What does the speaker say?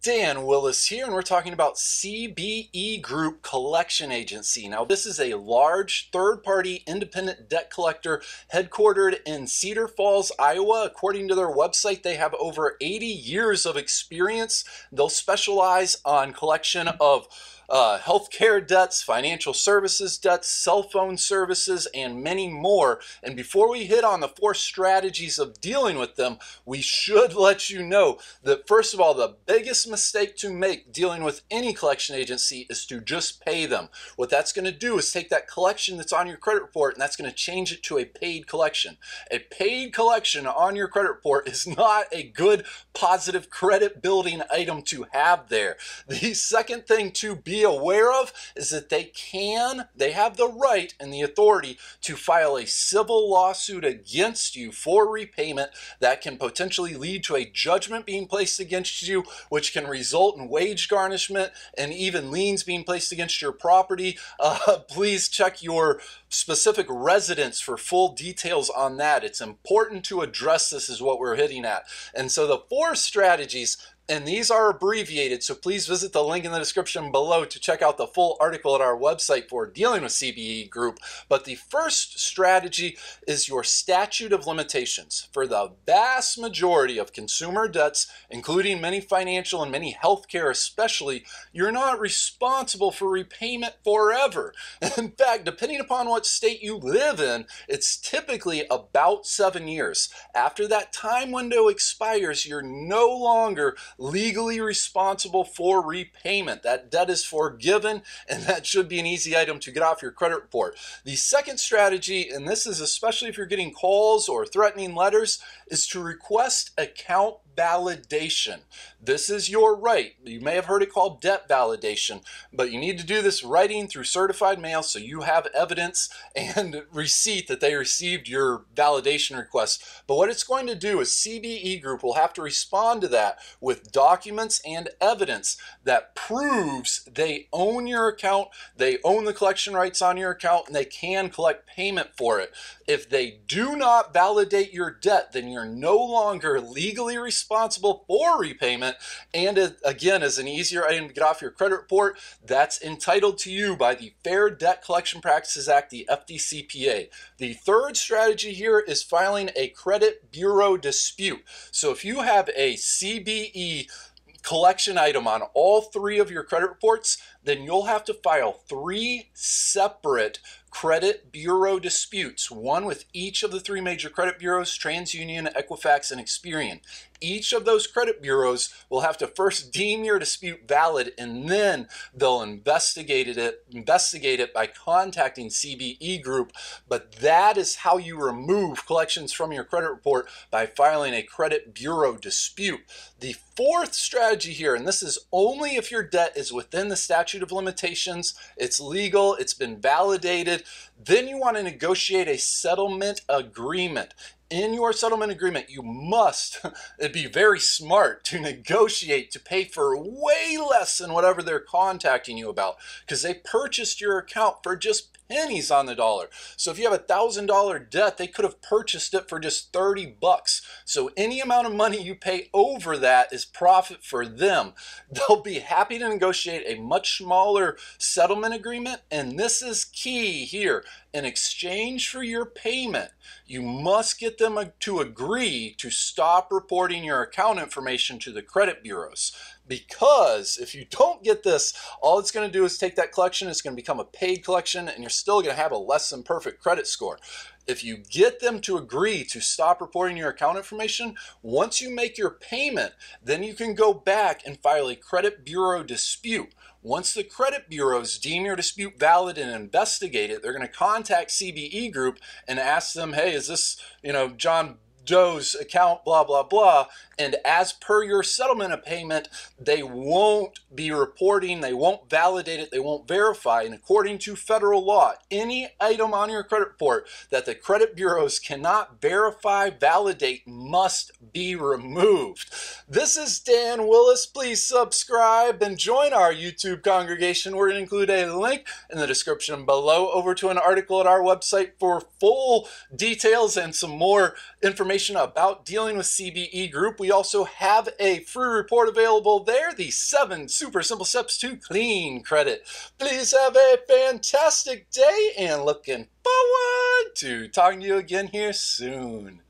Dan Willis here, and we're talking about CBE Group Collection Agency. Now, this is a large third-party independent debt collector headquartered in Cedar Falls, Iowa. According to their website, they have over 80 years of experience. They'll specialize on collection of healthcare debts, financial services debts, cell phone services, and many more. And before we hit on the 4 strategies of dealing with them, we should let you know that, first of all, the biggest mistake to make dealing with any collection agency is to just pay them. What that's going to do is take that collection that's on your credit report and that's going to change it to a paid collection. A paid collection on your credit report is not a good, positive credit building item to have there. The second thing to be aware of is that they have the right and the authority to file a civil lawsuit against you for repayment that can potentially lead to a judgment being placed against you, which can result in wage garnishment and even liens being placed against your property. Please check your specific residence for full details on that. It's important to address this, is what we're hitting at. And so the 4 strategies, and these are abbreviated, so please visit the link in the description below to check out the full article at our website for dealing with CBE Group. But the first strategy is your statute of limitations. For the vast majority of consumer debts, including many financial and many healthcare especially, you're not responsible for repayment forever. In fact, depending upon what state you live in, it's typically about 7 years. After that time window expires, you're no longer legally responsible for repayment. That debt is forgiven, and that should be an easy item to get off your credit report. The second strategy, and this is especially if you're getting calls or threatening letters, is to request account validation. This is your right. You may have heard it called debt validation, but you need to do this writing through certified mail so you have evidence and receipt that they received your validation request. But what it's going to do is CBE Group will have to respond to that with documents and evidence that proves they own your account, they own the collection rights on your account, and they can collect payment for it. If they do not validate your debt, then you're no longer legally responsible for repayment, and again, as an easier item to get off your credit report, that's entitled to you by the Fair Debt Collection Practices Act, the FDCPA. The third strategy here is filing a credit bureau dispute. So if you have a CBE collection item on all 3 of your credit reports, then you'll have to file 3 separate credit bureau disputes, one with each of the 3 major credit bureaus, TransUnion, Equifax, and Experian. Each of those credit bureaus will have to first deem your dispute valid, and then they'll investigate it by contacting CBE Group. But that is how you remove collections from your credit report, by filing a credit bureau dispute. The fourth strategy here, and this is only if your debt is within the statute of limitations, it's legal, it's been validated, then you want to negotiate a settlement agreement. In your settlement agreement, you must be very smart to negotiate to pay for way less than whatever they're contacting you about, because they purchased your account for just pennies on the dollar. So if you have a $1,000 debt, they could have purchased it for just 30 bucks. So any amount of money you pay over that is profit for them. They'll be happy to negotiate a much smaller settlement agreement, and this is key here. In exchange for your payment, you must get them to agree to stop reporting your account information to the credit bureaus. Because if you don't get this, all it's going to do is take that collection, it's going to become a paid collection, and you're still going to have a less than perfect credit score. If you get them to agree to stop reporting your account information, once you make your payment, then you can go back and file a credit bureau dispute. Once the credit bureaus deem your dispute valid and investigate it, they're going to contact CBE Group and ask them, hey, is this, John Doe's account, blah, blah, blah. And as per your settlement of payment, they won't be reporting, they won't validate it, they won't verify. And according to federal law, any item on your credit report that the credit bureaus cannot verify, validate, must be removed. This is Dan Willis. Please subscribe and join our YouTube congregation. We're going to include a link in the description below over to an article at our website for full details and some more information about dealing with CBE Group. We we also have a free report available there, the 7 super simple steps to clean credit. Please have a fantastic day and looking forward to talking to you again here soon.